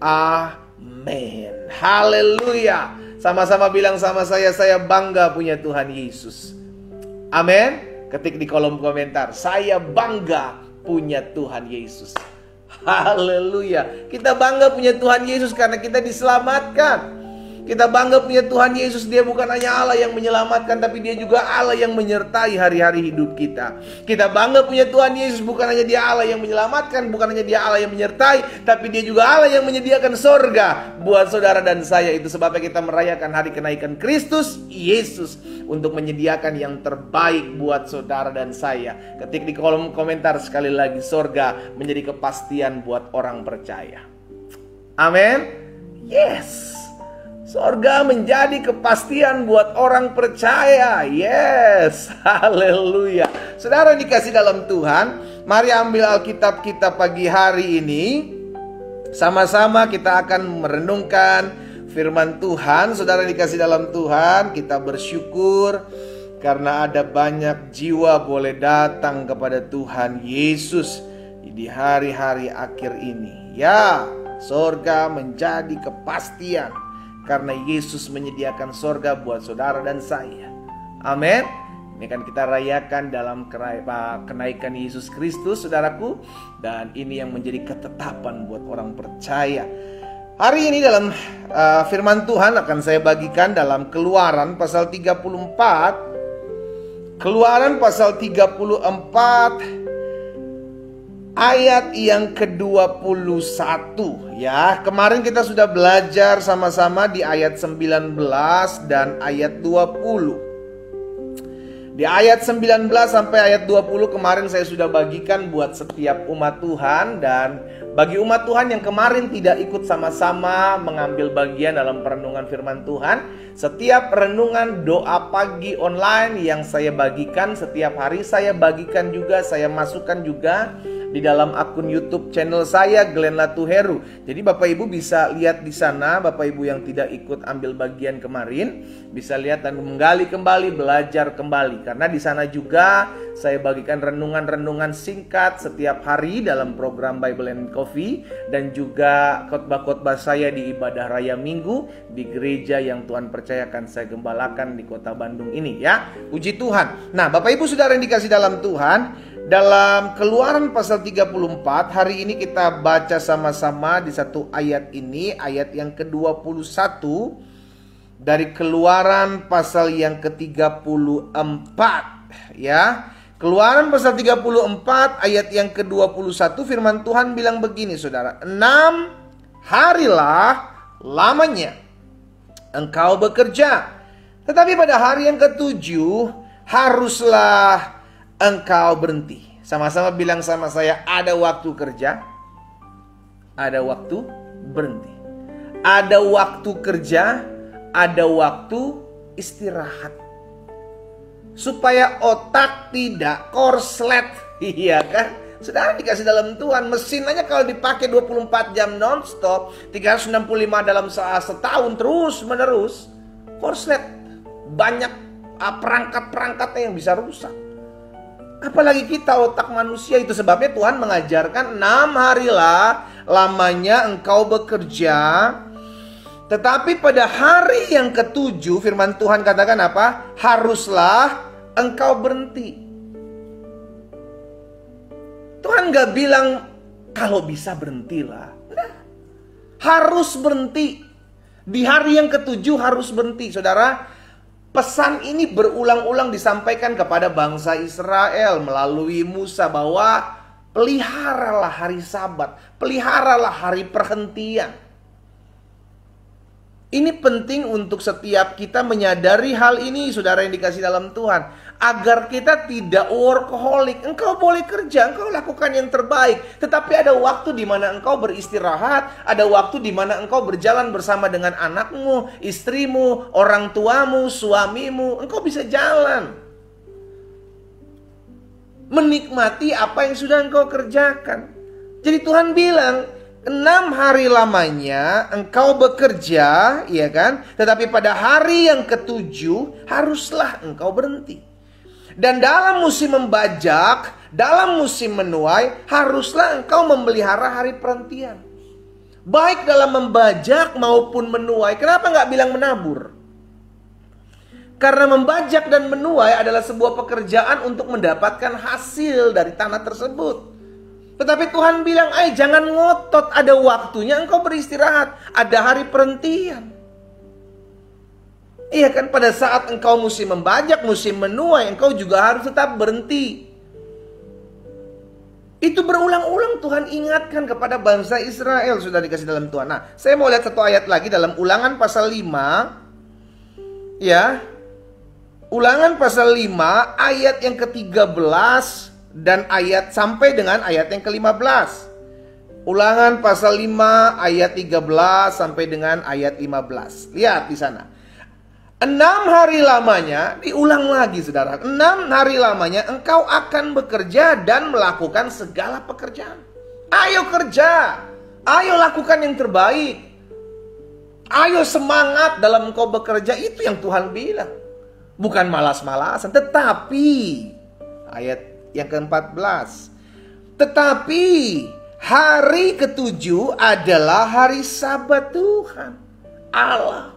Amin. Haleluya. Sama-sama bilang sama saya bangga punya Tuhan Yesus. Amin. Ketik di kolom komentar, saya bangga punya Tuhan Yesus. Haleluya. Kita bangga punya Tuhan Yesus karena kita diselamatkan. Kita bangga punya Tuhan Yesus. Dia bukan hanya Allah yang menyelamatkan, tapi Dia juga Allah yang menyertai hari-hari hidup kita. Kita bangga punya Tuhan Yesus. Bukan hanya Dia Allah yang menyelamatkan, bukan hanya Dia Allah yang menyertai, tapi Dia juga Allah yang menyediakan sorga buat saudara dan saya. Itu sebabnya kita merayakan hari kenaikan Kristus Yesus, untuk menyediakan yang terbaik buat saudara dan saya. Ketik di kolom komentar sekali lagi, sorga menjadi kepastian buat orang percaya. Amin. Yes. Sorga menjadi kepastian buat orang percaya. Yes. Haleluya. Saudara dikasih dalam Tuhan, mari ambil Alkitab kita pagi hari ini. Sama-sama kita akan merenungkan firman Tuhan. Saudara dikasih dalam Tuhan, kita bersyukur karena ada banyak jiwa boleh datang kepada Tuhan Yesus di hari-hari akhir ini. Ya, sorga menjadi kepastian karena Yesus menyediakan sorga buat saudara dan saya. Amin. Ini kan kita rayakan dalam kenaikan Yesus Kristus, saudaraku. Dan ini yang menjadi ketetapan buat orang percaya. Hari ini dalam firman Tuhan akan saya bagikan dalam Keluaran pasal 34. Keluaran pasal 34 ayat yang ke-21 ya. Kemarin kita sudah belajar sama-sama di ayat 19 dan ayat 20. Di ayat 19 sampai ayat 20 kemarin saya sudah bagikan buat setiap umat Tuhan. Dan bagi umat Tuhan yang kemarin tidak ikut sama-sama mengambil bagian dalam perenungan firman Tuhan, setiap renungan doa pagi online yang saya bagikan setiap hari, saya bagikan juga, saya masukkan juga di dalam akun YouTube channel saya, Glenn Latuheru. Jadi Bapak Ibu bisa lihat di sana. Bapak Ibu yang tidak ikut ambil bagian kemarin bisa lihat dan menggali kembali, belajar kembali. Karena di sana juga saya bagikan renungan-renungan singkat setiap hari dalam program Bible and Coffee, dan juga khotbah-khotbah saya di ibadah raya Minggu di gereja yang Tuhan percayakan saya gembalakan di kota Bandung ini ya. Puji Tuhan. Nah, Bapak Ibu Saudara yang dikasih dalam Tuhan, dalam Keluaran pasal 34 hari ini kita baca sama-sama di satu ayat ini, ayat yang ke-21 dari Keluaran pasal yang ke-34 ya. Keluaran pasal 34 ayat yang ke-21, firman Tuhan bilang begini saudara. 6 harilah lamanya engkau bekerja, tetapi pada hari yang ke-7 haruslah engkau berhenti. Sama-sama bilang sama saya, ada waktu kerja, ada waktu berhenti. Ada waktu kerja, ada waktu istirahat. Supaya otak tidak korslet. Iya kan? Saudara dikasih dalam Tuhan, mesin aja kalau dipakai 24 jam non-stop, 365 dalam setahun terus menerus, korslet. Banyak perangkat-perangkatnya yang bisa rusak. Apalagi kita otak manusia. Itu sebabnya Tuhan mengajarkan 6 harilah lamanya engkau bekerja, tetapi pada hari yang ke-7 firman Tuhan katakan apa? Haruslah engkau berhenti. Tuhan gak bilang kalau bisa berhentilah. Nah, harus berhenti. Di hari yang ke-7 harus berhenti. Saudara, pesan ini berulang-ulang disampaikan kepada bangsa Israel melalui Musa bahwa peliharalah hari Sabat, peliharalah hari perhentian. Ini penting untuk setiap kita menyadari hal ini, saudara yang dikasih dalam Tuhan, agar kita tidak workaholic. Engkau boleh kerja, engkau lakukan yang terbaik, tetapi ada waktu di mana engkau beristirahat, ada waktu di mana engkau berjalan bersama dengan anakmu, istrimu, orang tuamu, suamimu. Engkau bisa jalan, menikmati apa yang sudah engkau kerjakan. Jadi Tuhan bilang, 6 hari lamanya engkau bekerja, ya kan? Tetapi pada hari yang ke-7 haruslah engkau berhenti. Dan dalam musim membajak, dalam musim menuai, haruslah engkau memelihara hari perhentian. Baik dalam membajak maupun menuai. Kenapa nggak bilang menabur? Karena membajak dan menuai adalah sebuah pekerjaan untuk mendapatkan hasil dari tanah tersebut. Tetapi Tuhan bilang, jangan ngotot, ada waktunya engkau beristirahat. Ada hari perhentian. Iya kan, pada saat engkau musim membajak, musim menuai, engkau juga harus tetap berhenti. Itu berulang-ulang Tuhan ingatkan kepada bangsa Israel, sudah dikasih dalam Tuhan. Nah, saya mau lihat satu ayat lagi dalam Ulangan pasal 5. Ya. Ulangan pasal 5 ayat yang ke-13 dan ayat sampai dengan ayat yang ke-15. Ulangan pasal 5 ayat 13 sampai dengan ayat 15. Lihat di sana. 6 hari lamanya, diulang lagi saudara. 6 hari lamanya engkau akan bekerja dan melakukan segala pekerjaan. Ayo kerja. Ayo lakukan yang terbaik. Ayo semangat dalam engkau bekerja. Itu yang Tuhan bilang. Bukan malas-malasan. Tetapi, ayat yang ke-14. Tetapi, hari ke-7 adalah hari Sabat Tuhan Allah.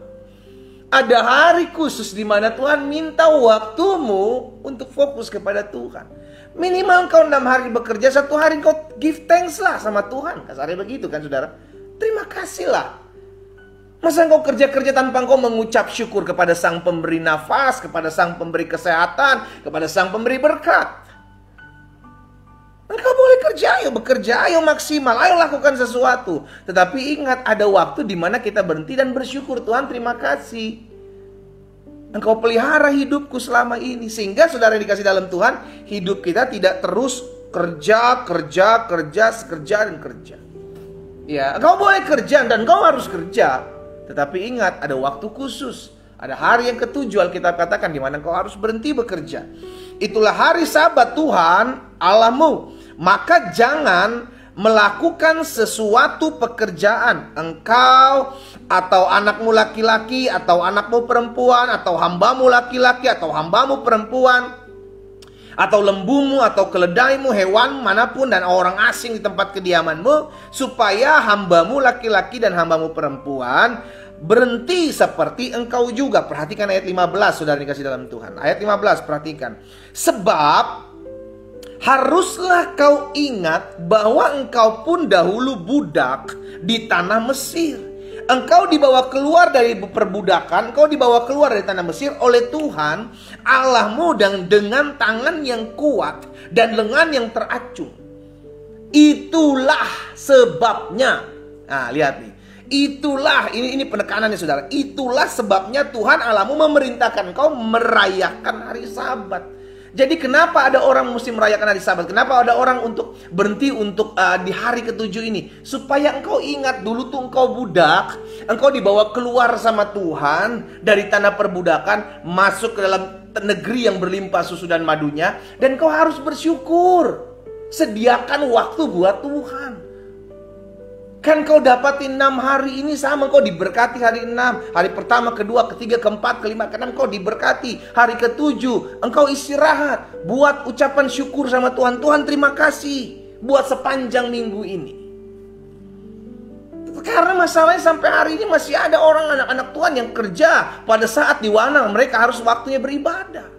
Ada hari khusus di mana Tuhan minta waktumu untuk fokus kepada Tuhan. Minimal kau 6 hari bekerja, 1 hari kau give thanks lah sama Tuhan. Kasarnya begitu kan saudara. Terima kasih lah. Masa engkau kerja-kerja tanpa engkau mengucap syukur kepada Sang Pemberi nafas, kepada Sang Pemberi kesehatan, kepada Sang Pemberi berkat. Engkau boleh kerja, ayo bekerja, ayo maksimal, ayo lakukan sesuatu. Tetapi ingat, ada waktu di mana kita berhenti dan bersyukur. Tuhan, terima kasih. Engkau pelihara hidupku selama ini. Sehingga saudara yang dikasih dalam Tuhan, hidup kita tidak terus kerja, dan kerja. Ya, engkau boleh kerja dan engkau harus kerja. Tetapi ingat, ada waktu khusus. Ada hari yang ke-7 Alkitab katakan di mana engkau harus berhenti bekerja. Itulah hari Sabat Tuhan Allahmu. Maka jangan melakukan sesuatu pekerjaan, engkau atau anakmu laki-laki atau anakmu perempuan atau hambamu laki-laki atau hambamu perempuan atau lembumu atau keledaimu, hewan manapun dan orang asing di tempat kediamanmu, supaya hambamu laki-laki dan hambamu perempuan berhenti seperti engkau juga. Perhatikan ayat 15, saudara dikasih dalam Tuhan. Ayat 15, perhatikan. Sebab haruslah kau ingat bahwa engkau pun dahulu budak di tanah Mesir. Engkau dibawa keluar dari perbudakan, engkau dibawa keluar dari tanah Mesir oleh Tuhan Allahmu dengan tangan yang kuat dan lengan yang teracung. Itulah sebabnya. Nah, lihat nih. Itulah, ini penekanannya saudara. Itulah sebabnya Tuhan Allahmu memerintahkan engkau merayakan hari Sabat. Jadi kenapa ada orang mesti merayakan hari Sabat? Kenapa ada orang untuk berhenti untuk di hari ke-7 ini? Supaya engkau ingat dulu tuh engkau budak, engkau dibawa keluar sama Tuhan dari tanah perbudakan, masuk ke dalam negeri yang berlimpah susu dan madunya, dan engkau harus bersyukur. Sediakan waktu buat Tuhan. Kan kau dapatin 6 hari ini sama, kau diberkati hari 6. Hari pertama, kedua, ketiga, keempat, kelima, keenam kau diberkati. Hari ke-7 engkau istirahat. Buat ucapan syukur sama Tuhan. Tuhan terima kasih buat sepanjang minggu ini. Karena masalahnya sampai hari ini masih ada orang anak-anak Tuhan yang kerja pada saat di mana mereka harus waktunya beribadah.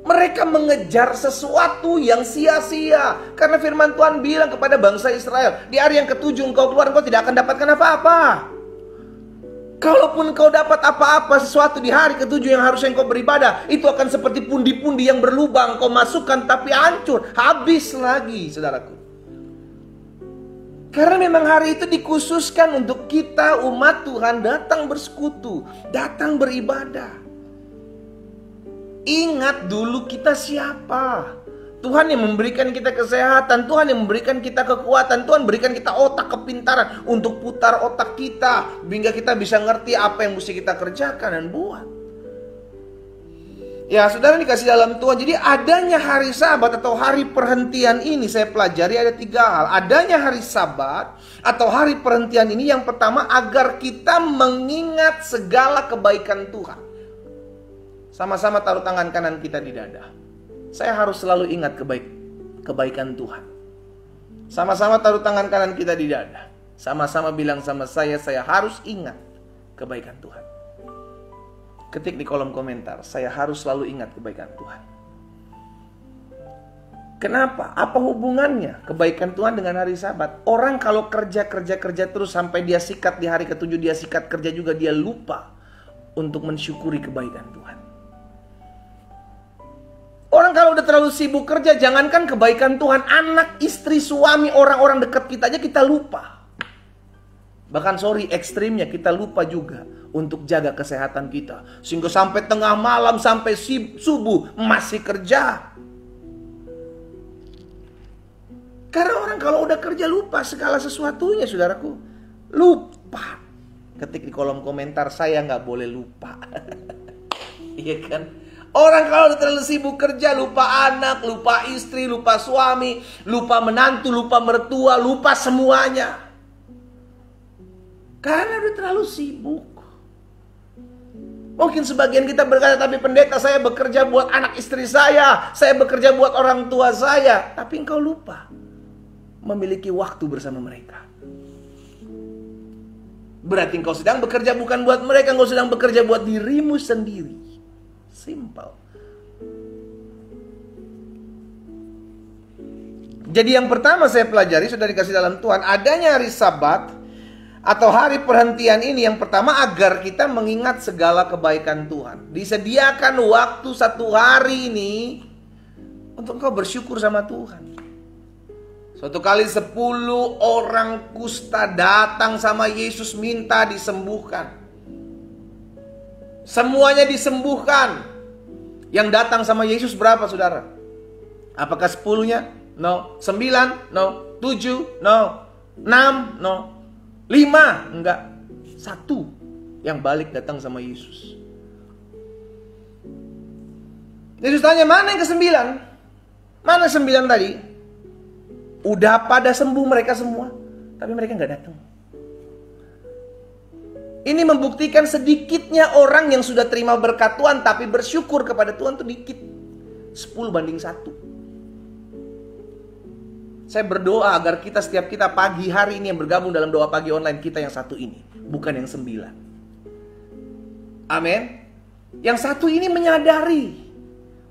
Mereka mengejar sesuatu yang sia-sia. Karena firman Tuhan bilang kepada bangsa Israel, di hari yang ke-7 engkau keluar, engkau tidak akan dapatkan apa-apa. Kalaupun engkau dapat apa-apa sesuatu di hari ke-7 yang harusnya engkau beribadah, itu akan seperti pundi-pundi yang berlubang. Engkau masukkan tapi hancur, habis lagi saudaraku. Karena memang hari itu dikhususkan untuk kita umat Tuhan datang bersekutu, datang beribadah. Ingat dulu kita siapa. Tuhan yang memberikan kita kesehatan, Tuhan yang memberikan kita kekuatan, Tuhan berikan kita otak kepintaran untuk putar otak kita, sehingga kita bisa ngerti apa yang mesti kita kerjakan dan buat. Ya saudara dikasih dalam Tuhan. Jadi adanya hari Sabat atau hari perhentian ini saya pelajari ada 3 hal. Adanya hari Sabat atau hari perhentian ini, yang pertama agar kita mengingat segala kebaikan Tuhan. Sama-sama taruh tangan kanan kita di dada. Saya harus selalu ingat kebaikan Tuhan. Sama-sama taruh tangan kanan kita di dada. Sama-sama bilang sama saya harus ingat kebaikan Tuhan. Ketik di kolom komentar, saya harus selalu ingat kebaikan Tuhan. Kenapa? Apa hubungannya kebaikan Tuhan dengan hari Sabat? Orang kalau kerja terus sampai dia sikat di hari ke-7, dia sikat kerja juga, dia lupa untuk mensyukuri kebaikan Tuhan. Orang kalau udah terlalu sibuk kerja, jangankan kebaikan Tuhan, anak, istri, suami, orang-orang dekat kita aja kita lupa. Bahkan ekstrimnya kita lupa juga untuk jaga kesehatan kita. Sehingga sampai tengah malam, sampai subuh masih kerja. Karena orang kalau udah kerja lupa segala sesuatunya, saudaraku. Lupa. Ketik di kolom komentar, saya nggak boleh lupa. Iya kan? Orang kalau udah terlalu sibuk kerja, lupa anak, lupa istri, lupa suami, lupa menantu, lupa mertua, lupa semuanya. Karena udah terlalu sibuk. Mungkin sebagian kita berkata, tapi pendeta, saya bekerja buat anak istri saya bekerja buat orang tua saya. Tapi engkau lupa memiliki waktu bersama mereka. Berarti engkau sedang bekerja bukan buat mereka, engkau sedang bekerja buat dirimu sendiri. Simple. Jadi yang pertama saya pelajari, sudah dikasih dalam Tuhan, adanya hari Sabat atau hari perhentian ini yang pertama agar kita mengingat segala kebaikan Tuhan. Disediakan waktu 1 hari ini untuk engkau bersyukur sama Tuhan. Suatu kali 10 orang kusta datang sama Yesus minta disembuhkan. Semuanya disembuhkan. Yang datang sama Yesus berapa, saudara? Apakah 10-nya? No. 9? No. 7? No. 6? No. 5? Enggak. 1 yang balik datang sama Yesus. Yesus tanya, mana yang ke-9? Mana 9 tadi? Udah pada sembuh mereka semua, tapi mereka nggak datang. Ini membuktikan sedikitnya orang yang sudah terima berkat Tuhan tapi bersyukur kepada Tuhan itu dikit. 10/1. Saya berdoa agar setiap kita pagi hari ini yang bergabung dalam doa pagi online kita yang 1 ini, bukan yang 9. Amin. Yang 1 ini menyadari,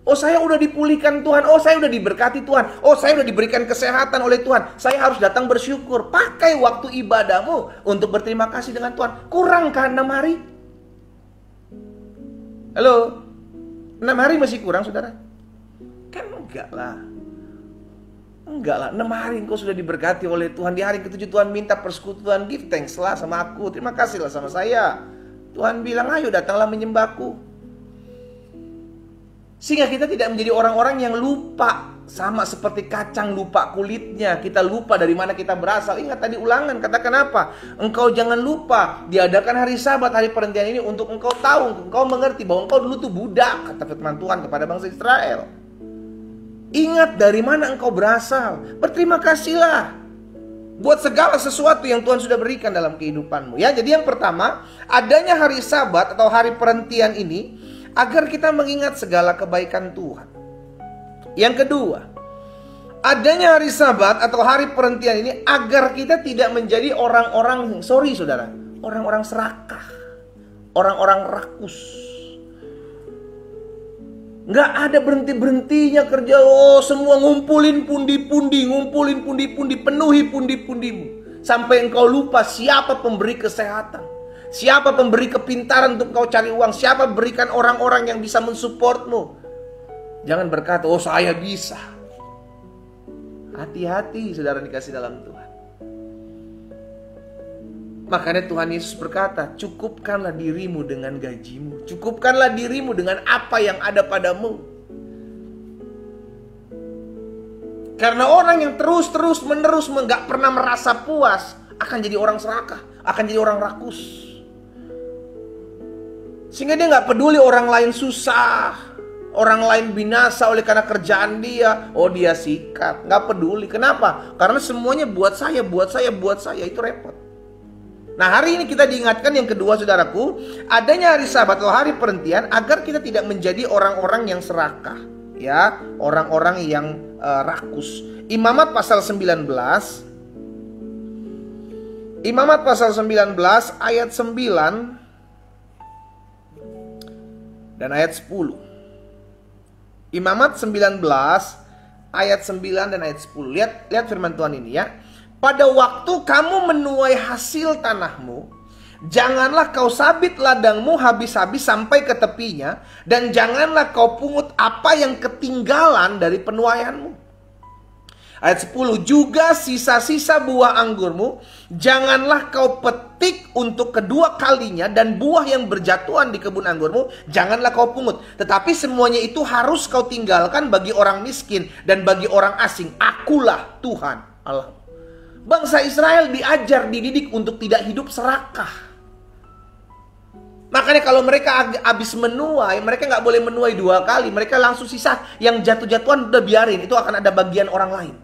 oh saya udah dipulihkan Tuhan, oh saya udah diberkati Tuhan, oh saya udah diberikan kesehatan oleh Tuhan, saya harus datang bersyukur. Pakai waktu ibadahmu untuk berterima kasih dengan Tuhan. Kurang kan 6 hari? Halo? 6 hari masih kurang, saudara? Kan enggak lah. 6 hari engkau sudah diberkati oleh Tuhan. Di hari ke-7 Tuhan minta persekutuan, give thanks lah sama aku, terima kasih lah sama saya. Tuhan bilang, ayo datanglah menyembahku. Sehingga kita tidak menjadi orang-orang yang lupa. Sama seperti kacang lupa kulitnya. Kita lupa dari mana kita berasal. Ingat tadi Ulangan katakan apa? Engkau jangan lupa diadakan hari Sabat, hari perhentian ini untuk engkau tahu, engkau mengerti bahwa engkau dulu tuh budak, kata firman Tuhan kepada bangsa Israel. Ingat dari mana engkau berasal. Berterima kasihlah buat segala sesuatu yang Tuhan sudah berikan dalam kehidupanmu. Ya, jadi yang pertama, adanya hari Sabat atau hari perhentian ini agar kita mengingat segala kebaikan Tuhan. Yang kedua, adanya hari Sabat atau hari perhentian ini agar kita tidak menjadi orang-orang, saudara, orang-orang serakah, orang-orang rakus. Nggak ada berhenti-berhentinya kerja. Oh, semua ngumpulin pundi-pundi, penuhi pundi-pundimu. Sampai engkau lupa siapa pemberi kesehatan, siapa pemberi kepintaran untuk kau cari uang, siapa berikan orang-orang yang bisa mensupportmu. Jangan berkata, oh saya bisa. Hati-hati saudara dikasih dalam Tuhan. Makanya Tuhan Yesus berkata, cukupkanlah dirimu dengan gajimu. Cukupkanlah dirimu dengan apa yang ada padamu. Karena orang yang terus-menerus nggak pernah merasa puas akan jadi orang serakah, akan jadi orang rakus. Sehingga dia nggak peduli orang lain susah, orang lain binasa oleh karena kerjaan dia. Oh dia sikat, nggak peduli. Kenapa? Karena semuanya buat saya, itu repot. Nah hari ini kita diingatkan yang kedua saudaraku, adanya hari Sabat atau hari perhentian agar kita tidak menjadi orang-orang yang serakah. ya, orang-orang yang rakus. Imamat pasal 19. Imamat pasal 19 ayat 9 dan ayat 10. Imamat 19 ayat 9 dan ayat 10. Lihat firman Tuhan ini ya. Pada waktu kamu menuai hasil tanahmu, janganlah kau sabit ladangmu habis-habis sampai ke tepinya, dan janganlah kau pungut apa yang ketinggalan dari penuaianmu. Ayat 10, juga sisa-sisa buah anggurmu janganlah kau petik untuk kedua kalinya, dan buah yang berjatuhan di kebun anggurmu janganlah kau pungut. Tetapi semuanya itu harus kau tinggalkan bagi orang miskin dan bagi orang asing. Akulah Tuhan Allah. Bangsa Israel diajar, dididik untuk tidak hidup serakah. Makanya kalau mereka habis menuai, mereka nggak boleh menuai 2 kali. Mereka langsung sisa, yang jatuh-jatuhan udah biarin, itu akan ada bagian orang lain.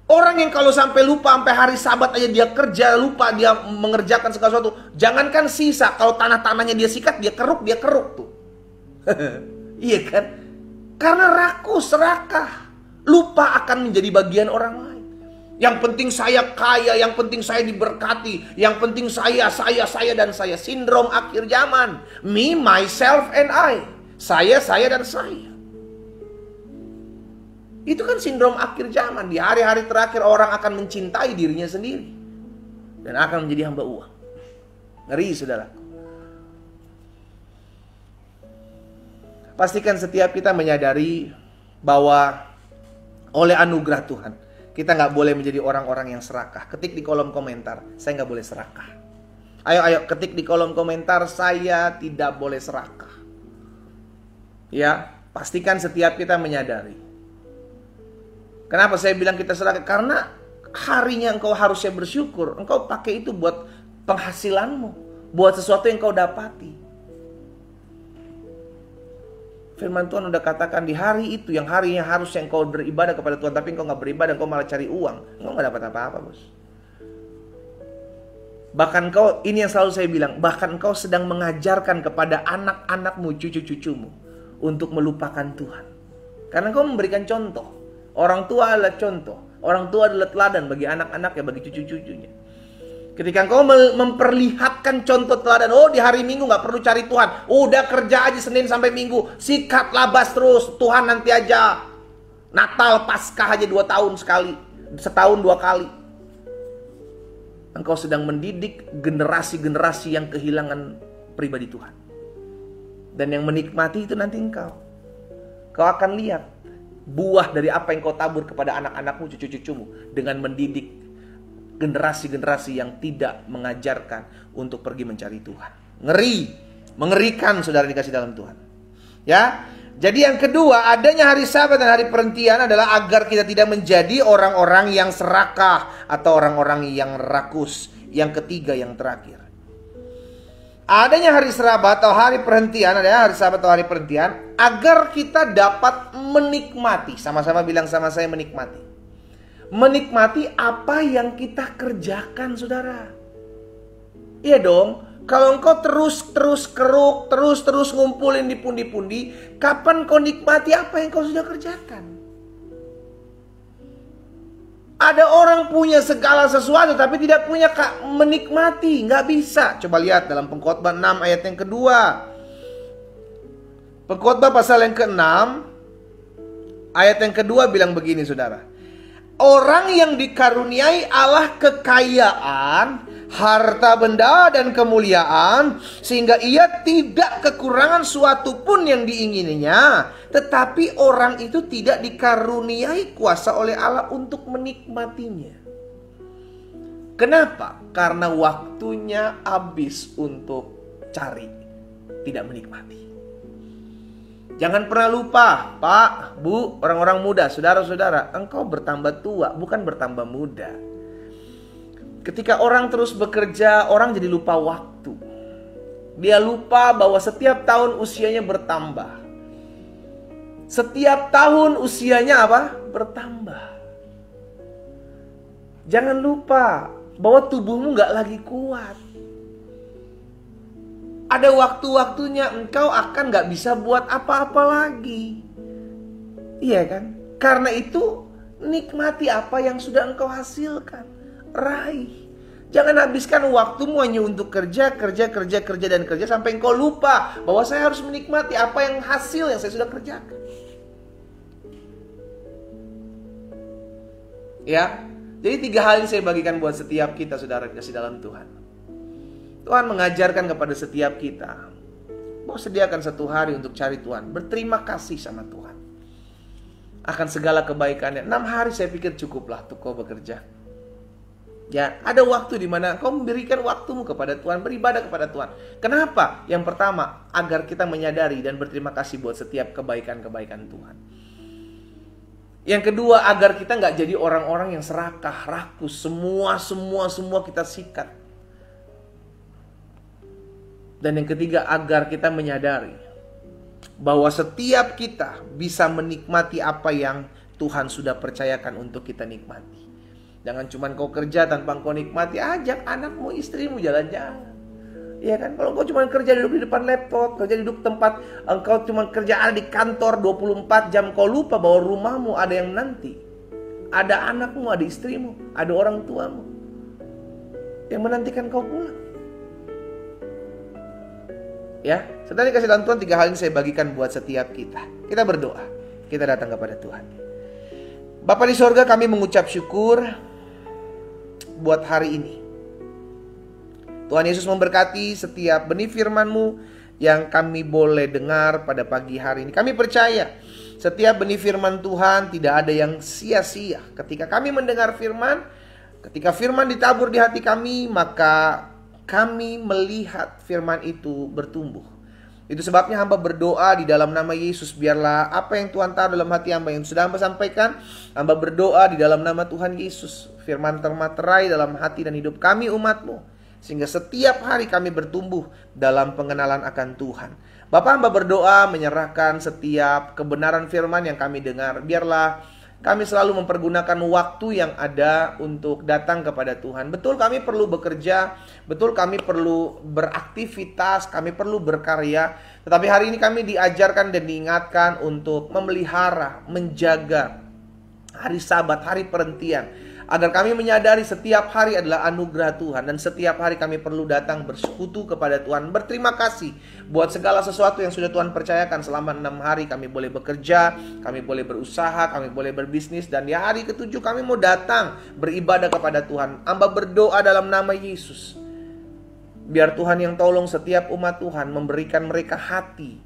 Orang yang kalau sampai lupa, sampai hari Sabat aja dia kerja, lupa dia mengerjakan segala sesuatu. Jangankan sisa, kalau tanah-tanahnya dia sikat, dia keruk tuh. Iya kan? Karena rakus, serakah. Lupa akan menjadi bagian orang lain. Yang penting saya kaya, yang penting saya diberkati, yang penting saya, dan saya. Sindrom akhir zaman. Me, myself, and I. Saya, dan saya. Itu kan sindrom akhir zaman. Di hari-hari terakhir orang akan mencintai dirinya sendiri. Dan akan menjadi hamba uang. Ngeri, saudaraku. Pastikan setiap kita menyadari bahwa oleh anugerah Tuhan, kita nggak boleh menjadi orang-orang yang serakah. Ketik di kolom komentar, saya nggak boleh serakah. Ayo ketik di kolom komentar, saya tidak boleh serakah. Ya, pastikan setiap kita menyadari. Kenapa saya bilang kita serakah? Karena harinya engkau harusnya bersyukur. Engkau pakai itu buat penghasilanmu, buat sesuatu yang engkau dapati. Firman Tuhan udah katakan di hari itu, yang harinya harusnya engkau beribadah kepada Tuhan, tapi engkau gak beribadah, engkau malah cari uang. Engkau gak dapat apa-apa, bos. Bahkan engkau, ini yang selalu saya bilang, bahkan engkau sedang mengajarkan kepada anak-anakmu, cucu-cucumu untuk melupakan Tuhan. Karena engkau memberikan contoh. Orang tua adalah contoh. Orang tua adalah teladan bagi anak-anaknya, bagi cucu-cucunya. Ketika engkau memperlihatkan contoh teladan, oh di hari Minggu gak perlu cari Tuhan, udah kerja aja Senin sampai Minggu, sikat labas terus, Tuhan nanti aja. Natal, Paskah aja 2 tahun sekali, setahun 2 kali. Engkau sedang mendidik generasi-generasi yang kehilangan pribadi Tuhan. Dan yang menikmati itu nanti engkau. Kau akan lihat buah dari apa yang kau tabur kepada anak-anakmu, cucu-cucumu, dengan mendidik generasi-generasi yang tidak mengajarkan untuk pergi mencari Tuhan. Ngeri, mengerikan saudara dikasih dalam Tuhan. Ya, jadi yang kedua, adanya hari Sabat dan hari perhentian adalah agar kita tidak menjadi orang-orang yang serakah atau orang-orang yang rakus. Yang ketiga, yang terakhir, adanya hari Sabat atau hari perhentian, adanya hari Sabat atau hari perhentian, agar kita dapat menikmati. Sama-sama bilang sama saya, menikmati. Menikmati apa yang kita kerjakan, saudara. Iya dong. Kalau engkau terus keruk, terus ngumpulin di pundi-pundi, kapan kau nikmati apa yang kau sudah kerjakan? Ada orang punya segala sesuatu tapi tidak punya menikmati, nggak bisa. Coba lihat dalam Pengkhotbah 6 ayat yang kedua. Pengkhotbah pasal yang ke-6 ayat yang kedua bilang begini, saudara. Orang yang dikaruniai Allah kekayaan, harta benda dan kemuliaan, sehingga ia tidak kekurangan suatu pun yang diingininya, tetapi orang itu tidak dikaruniai kuasa oleh Allah untuk menikmatinya. Kenapa? Karena waktunya habis untuk cari, tidak menikmati. Jangan pernah lupa, Pak, Bu, orang-orang muda, saudara-saudara, engkau bertambah tua, bukan bertambah muda. Ketika orang terus bekerja, orang jadi lupa waktu. Dia lupa bahwa setiap tahun usianya bertambah. Setiap tahun usianya apa? Bertambah. Jangan lupa bahwa tubuhmu gak lagi kuat. Ada waktu-waktunya engkau akan gak bisa buat apa-apa lagi. Iya kan? Karena itu nikmati apa yang sudah engkau hasilkan. Raih. Jangan habiskan waktumu hanya untuk kerja dan kerja sampai engkau lupa bahwa saya harus menikmati apa yang hasil yang saya sudah kerjakan. Ya, jadi 3 hal ini saya bagikan buat setiap kita, saudara kasih dalam Tuhan. Tuhan mengajarkan kepada setiap kita bahwa sediakan 1 hari untuk cari Tuhan, berterima kasih sama Tuhan akan segala kebaikannya. 6 hari saya pikir cukuplah untuk kau bekerja. Ya, ada waktu di mana kau memberikan waktumu kepada Tuhan, beribadah kepada Tuhan. Kenapa? Yang pertama, agar kita menyadari dan berterima kasih buat setiap kebaikan-kebaikan Tuhan. Yang kedua, agar kita nggak jadi orang-orang yang serakah, rakus, semua kita sikat. Dan yang ketiga, agar kita menyadari bahwa setiap kita bisa menikmati apa yang Tuhan sudah percayakan untuk kita nikmati. Jangan cuma kau kerja tanpa kau nikmati, ajak anakmu, istrimu jalan-jalan. Iya kan? Kalau kau cuma kerja duduk di depan laptop, kerja duduk tempat, engkau cuma kerja di kantor 24 jam, kau lupa bahwa rumahmu ada yang nanti. Ada anakmu, ada istrimu, ada orang tuamu yang menantikan kau pulang. Ya, setelah dikasih dalam Tuhan 3 hal ini saya bagikan buat setiap kita. Kita berdoa, kita datang kepada Tuhan. Bapa di sorga, kami mengucap syukur buat hari ini. Tuhan Yesus memberkati setiap benih firman-Mu yang kami boleh dengar pada pagi hari ini. Kami percaya setiap benih firman Tuhan tidak ada yang sia-sia. Ketika kami mendengar firman, ketika firman ditabur di hati kami, maka kami melihat firman itu bertumbuh. Itu sebabnya hamba berdoa di dalam nama Yesus, biarlah apa yang Tuhan taruh dalam hati hamba yang sudah hamba sampaikan, hamba berdoa di dalam nama Tuhan Yesus, firman termaterai dalam hati dan hidup kami umat-Mu, sehingga setiap hari kami bertumbuh dalam pengenalan akan Tuhan. Bapa, hamba berdoa menyerahkan setiap kebenaran firman yang kami dengar, biarlah kami selalu mempergunakan waktu yang ada untuk datang kepada Tuhan. Betul kami perlu bekerja, betul kami perlu beraktivitas, kami perlu berkarya. Tetapi hari ini kami diajarkan dan diingatkan untuk memelihara, menjaga hari Sabat, hari perhentian. Agar kami menyadari setiap hari adalah anugerah Tuhan. Dan setiap hari kami perlu datang bersekutu kepada Tuhan. Berterima kasih buat segala sesuatu yang sudah Tuhan percayakan. Selama 6 hari kami boleh bekerja, kami boleh berusaha, kami boleh berbisnis. Dan di hari ke-7 kami mau datang beribadah kepada Tuhan. Hamba berdoa dalam nama Yesus. Biar Tuhan yang tolong setiap umat Tuhan, memberikan mereka hati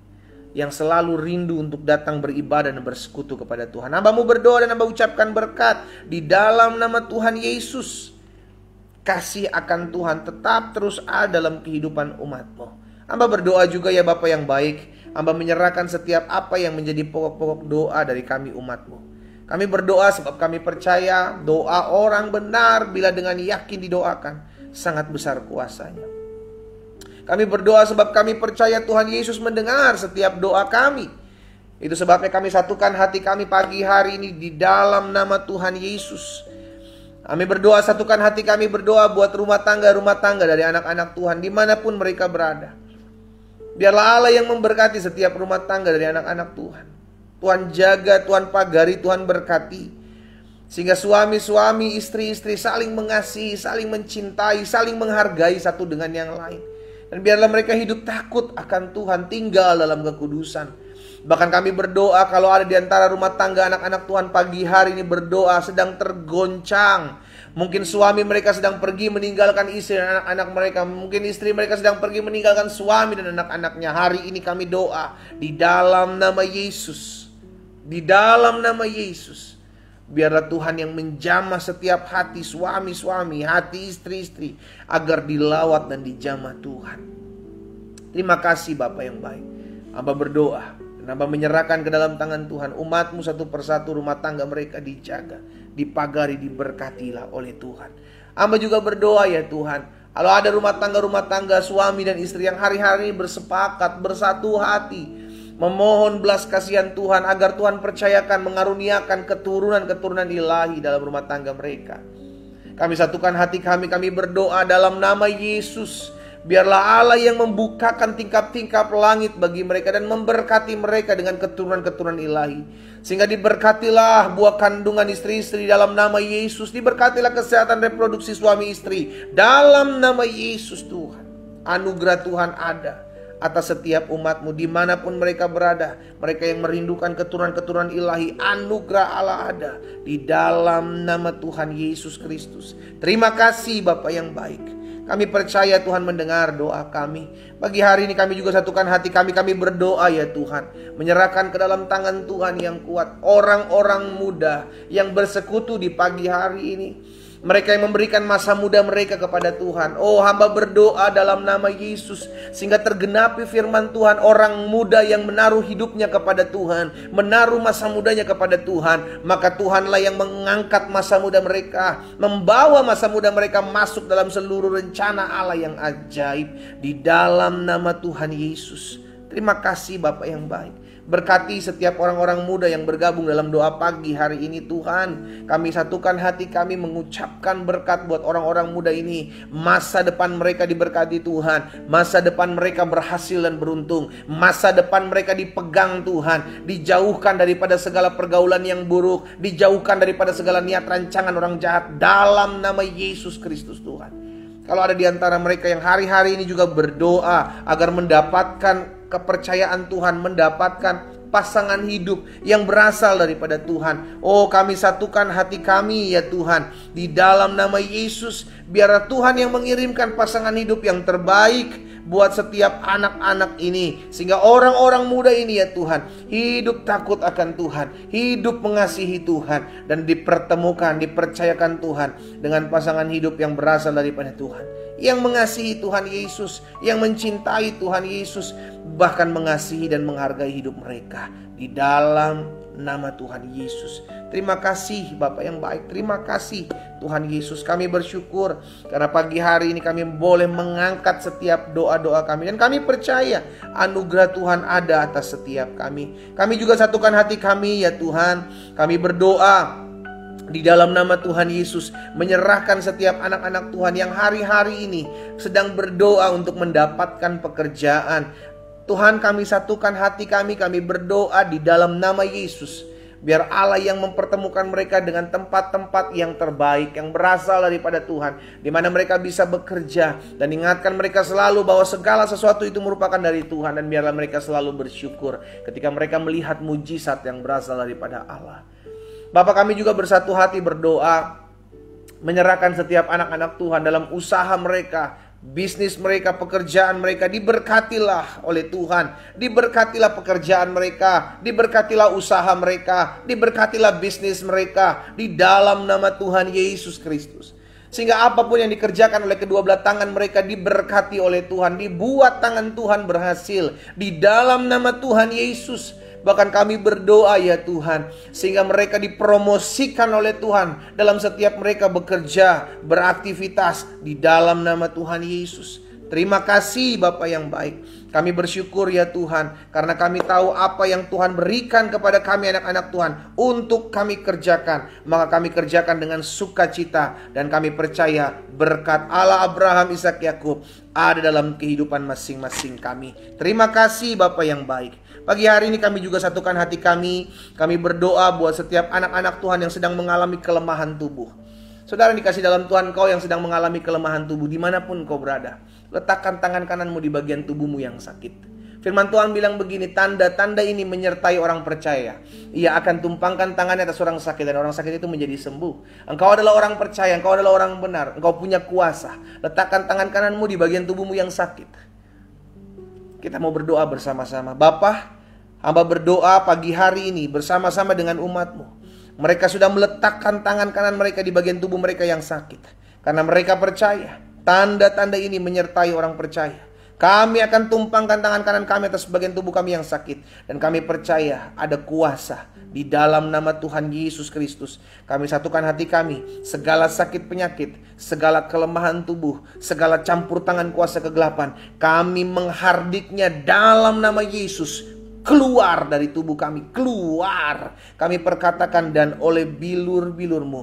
yang selalu rindu untuk datang beribadah dan bersekutu kepada Tuhan. Hamba mau berdoa dan hamba ucapkan berkat di dalam nama Tuhan Yesus. Kasih akan Tuhan tetap terus ada dalam kehidupan umat-Mu. Hamba berdoa juga ya Bapa yang baik, hamba menyerahkan setiap apa yang menjadi pokok-pokok doa dari kami umat-Mu. Kami berdoa sebab kami percaya doa orang benar bila dengan yakin didoakan sangat besar kuasanya. Kami berdoa sebab kami percaya Tuhan Yesus mendengar setiap doa kami. Itu sebabnya kami satukan hati kami pagi hari ini di dalam nama Tuhan Yesus. Kami berdoa, satukan hati kami berdoa buat rumah tangga dari anak-anak Tuhan dimanapun mereka berada. Biarlah Allah yang memberkati setiap rumah tangga dari anak-anak Tuhan. Tuhan jaga, Tuhan pagari, Tuhan berkati. Sehingga suami-suami, istri-istri saling mengasihi, saling mencintai, saling menghargai satu dengan yang lain. Dan biarlah mereka hidup takut akan Tuhan, tinggal dalam kekudusan. Bahkan kami berdoa kalau ada di antara rumah tangga anak-anak Tuhan pagi hari ini berdoa sedang tergoncang. Mungkin suami mereka sedang pergi meninggalkan istri dan anak-anak mereka. Mungkin istri mereka sedang pergi meninggalkan suami dan anak-anaknya. Hari ini kami doa di dalam nama Yesus. Di dalam nama Yesus. Biarlah Tuhan yang menjamah setiap hati suami-suami, hati istri-istri, agar dilawat dan dijamah Tuhan. Terima kasih Bapa yang baik. Hamba berdoa dan hamba menyerahkan ke dalam tangan Tuhan umat-Mu satu persatu, rumah tangga mereka dijaga, dipagari, diberkatilah oleh Tuhan. Hamba juga berdoa ya Tuhan, kalau ada rumah tangga suami dan istri yang hari-hari bersepakat, bersatu hati, memohon belas kasihan Tuhan agar Tuhan percayakan mengaruniakan keturunan-keturunan ilahi dalam rumah tangga mereka. Kami satukan hati kami berdoa dalam nama Yesus. Biarlah Allah yang membukakan tingkap-tingkap langit bagi mereka dan memberkati mereka dengan keturunan-keturunan ilahi. Sehingga diberkatilah buah kandungan istri-istri dalam nama Yesus. Diberkatilah kesehatan reproduksi suami istri dalam nama Yesus Tuhan. Anugerah Tuhan ada atas setiap umatmu dimanapun mereka berada. Mereka yang merindukan keturunan-keturunan ilahi, anugerah Allah ada di dalam nama Tuhan Yesus Kristus. Terima kasih Bapa yang baik. Kami percaya Tuhan mendengar doa kami. Pagi hari ini kami juga satukan hati kami. Kami berdoa ya Tuhan, menyerahkan ke dalam tangan Tuhan yang kuat orang-orang muda yang bersekutu di pagi hari ini. Mereka yang memberikan masa muda mereka kepada Tuhan. Oh, hamba berdoa dalam nama Yesus, sehingga tergenapi firman Tuhan. Orang muda yang menaruh hidupnya kepada Tuhan, menaruh masa mudanya kepada Tuhan, maka Tuhanlah yang mengangkat masa muda mereka, membawa masa muda mereka masuk dalam seluruh rencana Allah yang ajaib di dalam nama Tuhan Yesus. Terima kasih Bapak yang baik. Berkati setiap orang-orang muda yang bergabung dalam doa pagi hari ini Tuhan. Kami satukan hati kami mengucapkan berkat buat orang-orang muda ini. Masa depan mereka diberkati Tuhan. Masa depan mereka berhasil dan beruntung. Masa depan mereka dipegang Tuhan. Dijauhkan daripada segala pergaulan yang buruk. Dijauhkan daripada segala niat rancangan orang jahat. Dalam nama Yesus Kristus Tuhan. Kalau ada di antara mereka yang hari-hari ini juga berdoa agar mendapatkan kepercayaan Tuhan, mendapatkan pasangan hidup yang berasal daripada Tuhan. Oh, kami satukan hati kami ya Tuhan. Di dalam nama Yesus, biarlah Tuhan yang mengirimkan pasangan hidup yang terbaik buat setiap anak-anak ini. Sehingga orang-orang muda ini ya Tuhan, hidup takut akan Tuhan, hidup mengasihi Tuhan, dan dipertemukan, dipercayakan Tuhan dengan pasangan hidup yang berasal daripada Tuhan, yang mengasihi Tuhan Yesus, yang mencintai Tuhan Yesus, bahkan mengasihi dan menghargai hidup mereka di dalam nama Tuhan Yesus. Terima kasih Bapak yang baik. Terima kasih Tuhan Yesus. Kami bersyukur karena pagi hari ini kami boleh mengangkat setiap doa-doa kami, dan kami percaya anugerah Tuhan ada atas setiap kami. Kami juga satukan hati kami ya Tuhan. Kami berdoa di dalam nama Tuhan Yesus, menyerahkan setiap anak-anak Tuhan yang hari-hari ini sedang berdoa untuk mendapatkan pekerjaan. Tuhan, kami satukan hati kami berdoa di dalam nama Yesus. Biar Allah yang mempertemukan mereka dengan tempat-tempat yang terbaik, yang berasal daripada Tuhan, di mana mereka bisa bekerja. Dan ingatkan mereka selalu bahwa segala sesuatu itu merupakan dari Tuhan. Dan biarlah mereka selalu bersyukur ketika mereka melihat mujizat yang berasal daripada Allah. Bapak, kami juga bersatu hati berdoa, menyerahkan setiap anak-anak Tuhan dalam usaha mereka, bisnis mereka, pekerjaan mereka. Diberkatilah oleh Tuhan. Diberkatilah pekerjaan mereka, diberkatilah usaha mereka, diberkatilah bisnis mereka di dalam nama Tuhan Yesus Kristus. Sehingga apapun yang dikerjakan oleh kedua belah tangan mereka diberkati oleh Tuhan, dibuat tangan Tuhan berhasil di dalam nama Tuhan Yesus. Bahkan kami berdoa ya Tuhan, sehingga mereka dipromosikan oleh Tuhan dalam setiap mereka bekerja, beraktivitas di dalam nama Tuhan Yesus. Terima kasih Bapa yang baik. Kami bersyukur ya Tuhan, karena kami tahu apa yang Tuhan berikan kepada kami anak-anak Tuhan untuk kami kerjakan. Maka kami kerjakan dengan sukacita, dan kami percaya berkat Allah Abraham, Ishak, Yakub ada dalam kehidupan masing-masing kami. Terima kasih Bapa yang baik. Pagi hari ini kami juga satukan hati kami. Kami berdoa buat setiap anak-anak Tuhan yang sedang mengalami kelemahan tubuh. Saudara dikasih dalam Tuhan, kau yang sedang mengalami kelemahan tubuh dimanapun kau berada, letakkan tangan kananmu di bagian tubuhmu yang sakit. Firman Tuhan bilang begini, tanda-tanda ini menyertai orang percaya. Ia akan tumpangkan tangannya atas orang sakit, dan orang sakit itu menjadi sembuh. Engkau adalah orang percaya, engkau adalah orang benar, engkau punya kuasa. Letakkan tangan kananmu di bagian tubuhmu yang sakit. Kita mau berdoa bersama-sama. Bapa, hamba berdoa pagi hari ini bersama-sama dengan umat-Mu. Mereka sudah meletakkan tangan kanan mereka di bagian tubuh mereka yang sakit, karena mereka percaya tanda-tanda ini menyertai orang percaya. Kami akan tumpangkan tangan kanan kami atas bagian tubuh kami yang sakit, dan kami percaya ada kuasa di dalam nama Tuhan Yesus Kristus. Kami satukan hati kami, segala sakit penyakit, segala kelemahan tubuh, segala campur tangan kuasa kegelapan, kami menghardiknya dalam nama Yesus. Keluar dari tubuh kami, keluar. Kami perkatakan, dan oleh bilur-bilur-Mu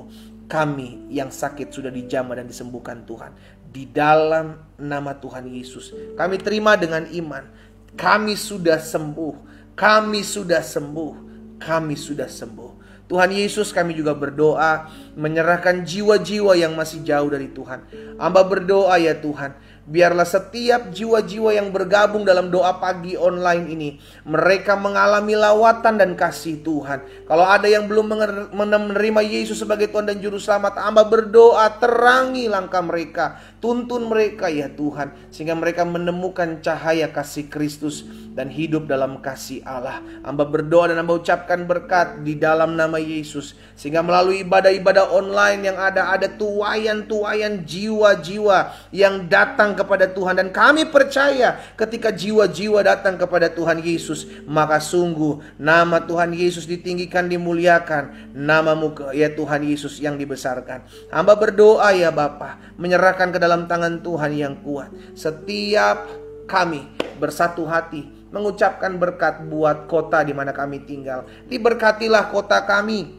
kami yang sakit sudah dijamah dan disembuhkan Tuhan. Di dalam nama Tuhan Yesus, kami terima dengan iman. Kami sudah sembuh. Kami sudah sembuh. Kami sudah sembuh. Tuhan Yesus, kami juga berdoa menyerahkan jiwa-jiwa yang masih jauh dari Tuhan. Hamba berdoa ya Tuhan, biarlah setiap jiwa-jiwa yang bergabung dalam doa pagi online ini, mereka mengalami lawatan dan kasih Tuhan. Kalau ada yang belum menerima Yesus sebagai Tuhan dan Juru Selamat, hamba berdoa terangi langkah mereka, tuntun mereka ya Tuhan, sehingga mereka menemukan cahaya kasih Kristus dan hidup dalam kasih Allah. Hamba berdoa dan hamba ucapkan berkat di dalam nama Yesus, sehingga melalui ibadah-ibadah online yang ada tuayan-tuayan jiwa-jiwa yang datang kepada Tuhan. Dan kami percaya ketika jiwa-jiwa datang kepada Tuhan Yesus, maka sungguh nama Tuhan Yesus ditinggikan, dimuliakan. Namamu ya Tuhan Yesus yang dibesarkan. Hamba berdoa ya Bapa, menyerahkan ke dalam tangan Tuhan yang kuat. Setiap kami bersatu hati mengucapkan berkat buat kota di mana kami tinggal. Diberkatilah kota kami.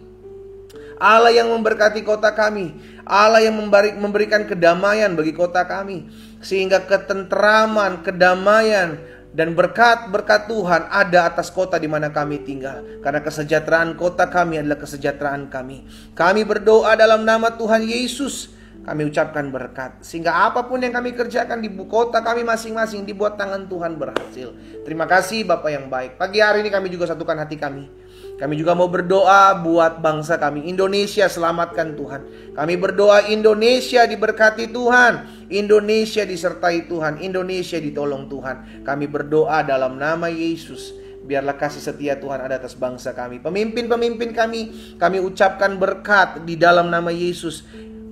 Allah yang memberkati kota kami. Allah yang memberikan kedamaian bagi kota kami, sehingga ketentraman, kedamaian dan berkat-berkat Tuhan ada atas kota di mana kami tinggal. Karena kesejahteraan kota kami adalah kesejahteraan kami. Kami berdoa dalam nama Tuhan Yesus. Kami ucapkan berkat, sehingga apapun yang kami kerjakan di kota kami masing-masing dibuat tangan Tuhan berhasil. Terima kasih Bapa yang baik. Pagi hari ini kami juga satukan hati kami. Kami juga mau berdoa buat bangsa kami, Indonesia, selamatkan Tuhan. Kami berdoa Indonesia diberkati Tuhan, Indonesia disertai Tuhan, Indonesia ditolong Tuhan. Kami berdoa dalam nama Yesus. Biarlah kasih setia Tuhan ada atas bangsa kami. Pemimpin-pemimpin kami ucapkan berkat di dalam nama Yesus.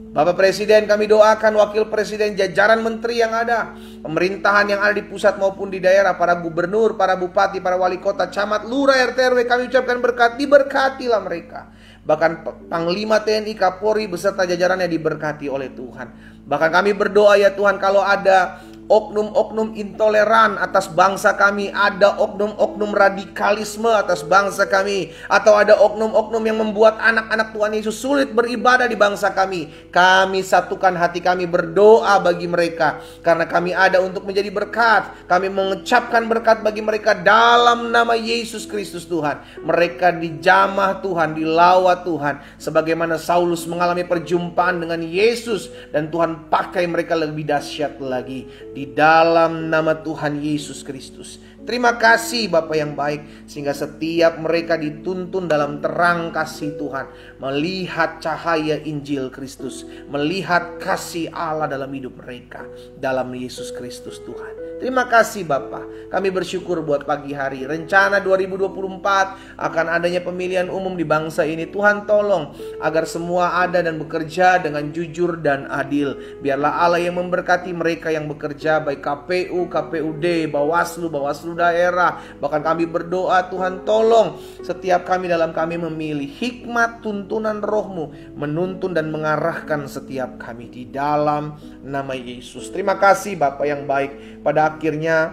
Bapak Presiden kami doakan, Wakil Presiden, jajaran menteri yang ada, pemerintahan yang ada di pusat maupun di daerah, para gubernur, para bupati, para wali kota, camat, lurah, RT, RW, kami ucapkan berkat, diberkatilah mereka. Bahkan Panglima TNI, Kapolri beserta jajarannya diberkati oleh Tuhan. Bahkan kami berdoa ya Tuhan, kalau ada oknum-oknum intoleran atas bangsa kami, ada oknum-oknum radikalisme atas bangsa kami, atau ada oknum-oknum yang membuat anak-anak Tuhan Yesus sulit beribadah di bangsa kami, kami satukan hati kami berdoa bagi mereka, karena kami ada untuk menjadi berkat. Kami mengucapkan berkat bagi mereka dalam nama Yesus Kristus Tuhan. Mereka dijamah Tuhan, dilawat Tuhan, sebagaimana Saulus mengalami perjumpaan dengan Yesus, dan Tuhan pakai mereka lebih dahsyat lagi di dalam nama Tuhan Yesus Kristus. Terima kasih Bapa yang baik, sehingga setiap mereka dituntun dalam terang kasih Tuhan, melihat cahaya Injil Kristus, melihat kasih Allah dalam hidup mereka, dalam Yesus Kristus Tuhan. Terima kasih Bapa. Kami bersyukur buat pagi hari. Rencana 2024 akan adanya pemilihan umum di bangsa ini. Tuhan tolong agar semua ada dan bekerja dengan jujur dan adil. Biarlah Allah yang memberkati mereka yang bekerja, baik KPU, KPUD, Bawaslu, Bawaslu daerah. Bahkan kami berdoa, Tuhan tolong setiap kami dalam kami memilih hikmat tuntunan Roh-Mu, menuntun dan mengarahkan setiap kami di dalam nama Yesus. Terima kasih Bapa yang baik. Pada akhirnya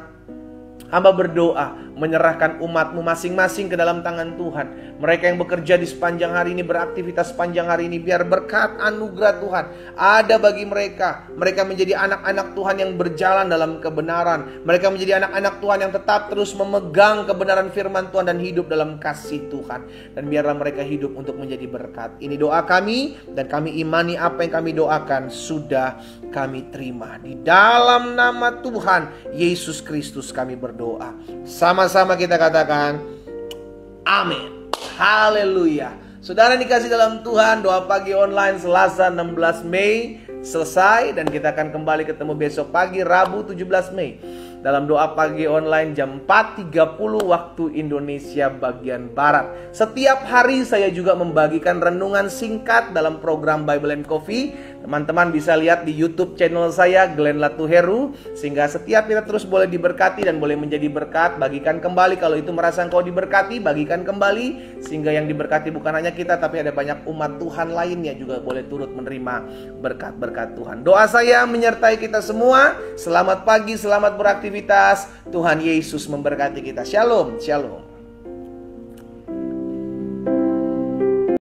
hamba berdoa menyerahkan umat-Mu masing-masing ke dalam tangan Tuhan. Mereka yang bekerja di sepanjang hari ini, beraktivitas sepanjang hari ini, biar berkat anugerah Tuhan ada bagi mereka. Mereka menjadi anak-anak Tuhan yang berjalan dalam kebenaran. Mereka menjadi anak-anak Tuhan yang tetap terus memegang kebenaran firman Tuhan dan hidup dalam kasih Tuhan. Dan biarlah mereka hidup untuk menjadi berkat. Ini doa kami, dan kami imani apa yang kami doakan sudah kami terima. Di dalam nama Tuhan Yesus Kristus kami berdoa. Sama-sama kita katakan amin. Haleluya. Saudara dikasih dalam Tuhan, doa pagi online Selasa 16 Mei selesai, dan kita akan kembali ketemu besok pagi Rabu 17 Mei dalam doa pagi online jam 4.30 waktu Indonesia bagian Barat. Setiap hari saya juga membagikan renungan singkat dalam program Bible and Coffee. Teman-teman bisa lihat di YouTube channel saya, Glenn Latuheru, sehingga setiap kita terus boleh diberkati dan boleh menjadi berkat. Bagikan kembali kalau itu merasa engkau diberkati, bagikan kembali, sehingga yang diberkati bukan hanya kita, tapi ada banyak umat Tuhan lainnya juga boleh turut menerima berkat-berkat Tuhan. Doa saya menyertai kita semua. Selamat pagi, selamat beraktivitas. Tuhan Yesus memberkati kita. Shalom, shalom.